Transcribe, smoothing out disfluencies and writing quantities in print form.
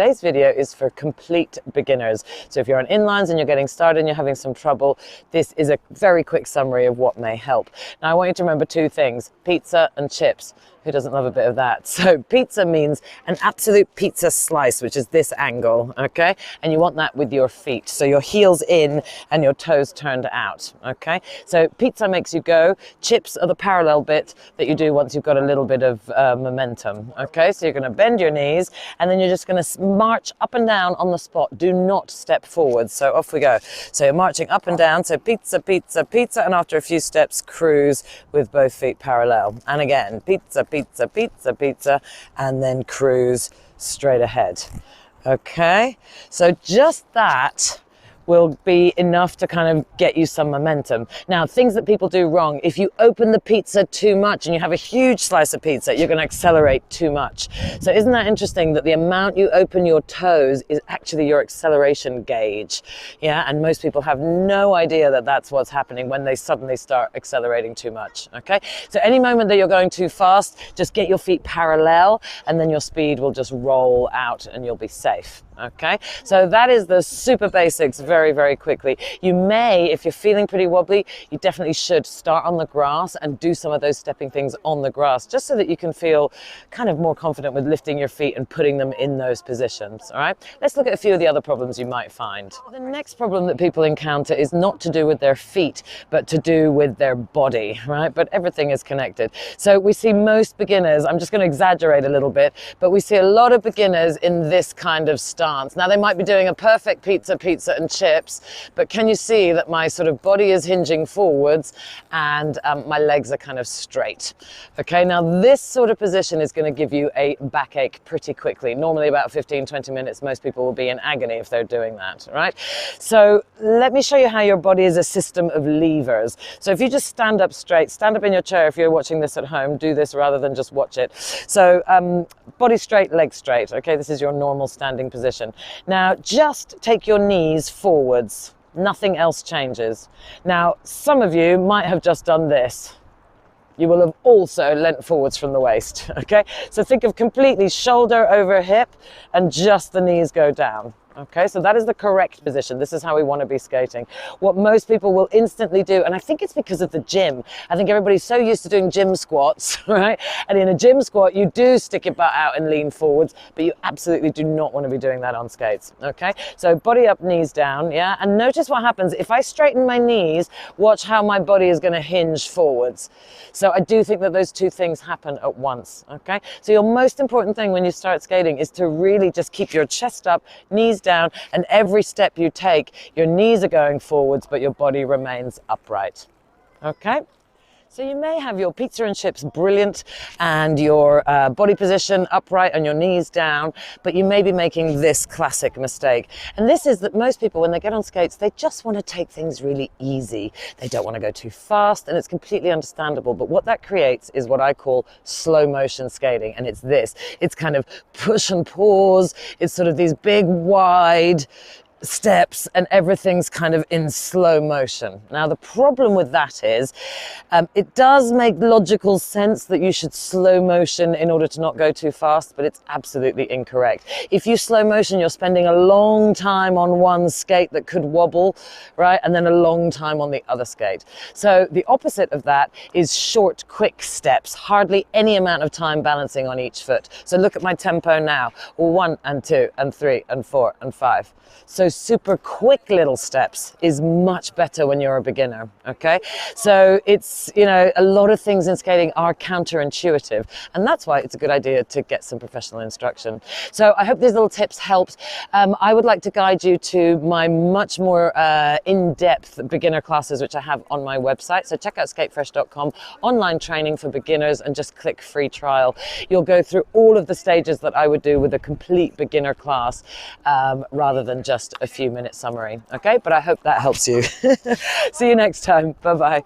today's video is for complete beginners. So if you're on inlines and you're getting started and you're having some trouble, this is a very quick summary of what may help. Now I want you to remember two things: pizza and chips. Who doesn't love a bit of that? So pizza means an absolute pizza slice, which is this angle, okay? And you want that with your feet. So your heels in and your toes turned out, okay? So pizza makes you go. Chips are the parallel bit that you do once you've got a little bit of momentum, okay? So you're gonna bend your knees and then you're just gonna march up and down on the spot. Do not step forward. So off we go. So you're marching up and down. So pizza, pizza, pizza. And after a few steps, cruise with both feet parallel. And again, pizza, pizza, pizza, pizza, and then cruise straight ahead. Okay, so just that will be enough to kind of get you some momentum. Now, things that people do wrong: if you open the pizza too much and you have a huge slice of pizza, you're going to accelerate too much. So isn't that interesting that the amount you open your toes is actually your acceleration gauge? Yeah, and most people have no idea that that's what's happening when they suddenly start accelerating too much, okay? So any moment that you're going too fast, just get your feet parallel and then your speed will just roll out and you'll be safe. Okay, so that is the super basics very, very quickly. You may, if you're feeling pretty wobbly, you definitely should start on the grass and do some of those stepping things on the grass, just so that you can feel kind of more confident with lifting your feet and putting them in those positions. All right, let's look at a few of the other problems you might find. The next problem that people encounter is not to do with their feet, but to do with their body, right? But everything is connected. So we see most beginners, I'm just going to exaggerate a little bit, but we see a lot of beginners in this kind of stance. Now they might be doing a perfect pizza, pizza and chips, but can you see that my sort of body is hinging forwards and my legs are kind of straight? Okay, now this sort of position is going to give you a backache pretty quickly. Normally about 15-20 minutes, most people will be in agony if they're doing that, right? So let me show you how your body is a system of levers. So if you just stand up straight, stand up in your chair. If you're watching this at home, do this rather than just watch it. So body straight, legs straight. Okay, this is your normal standing position. Now just take your knees forwards. Nothing else changes. Now some of you might have just done this. You will have also leant forwards from the waist, okay? So think of completely shoulder over hip and just the knees go down. Okay, so that is the correct position. This is how we want to be skating. What most people will instantly do, and I think it's because of the gym. I think everybody's so used to doing gym squats, right? And in a gym squat, you do stick your butt out and lean forwards, but you absolutely do not want to be doing that on skates, okay? So body up, knees down, yeah? And notice what happens. If I straighten my knees, watch how my body is going to hinge forwards. So I do think that those two things happen at once, okay? So your most important thing when you start skating is to really just keep your chest up, knees down, and every step you take, your knees are going forwards, but your body remains upright. Okay? So you may have your pizza and chips brilliant and your body position upright and your knees down, but you may be making this classic mistake. And this is that most people, when they get on skates, they just want to take things really easy. They don't want to go too fast, and it's completely understandable. But what that creates is what I call slow motion skating. And it's this. It's kind of push and pause. It's sort of these big, wide steps, and everything's kind of in slow motion. Now the problem with that is it does make logical sense that you should slow motion in order to not go too fast, but it's absolutely incorrect. If you slow motion, you're spending a long time on one skate that could wobble, right? And then a long time on the other skate. So the opposite of that is short, quick steps, hardly any amount of time balancing on each foot. So look at my tempo now. 1 and 2 and 3 and 4 and 5. So super quick little steps is much better when you're a beginner, okay? So it's, you know, a lot of things in skating are counterintuitive, and that's why it's a good idea to get some professional instruction. So I hope these little tips helped. I would like to guide you to my much more in-depth beginner classes, which I have on my website. So check out skatefresh.com, online training for beginners, and just click free trial. You'll go through all of the stages that I would do with a complete beginner class, rather than just a few minute summary. Okay, but I hope that helps you. See you next time. Bye bye.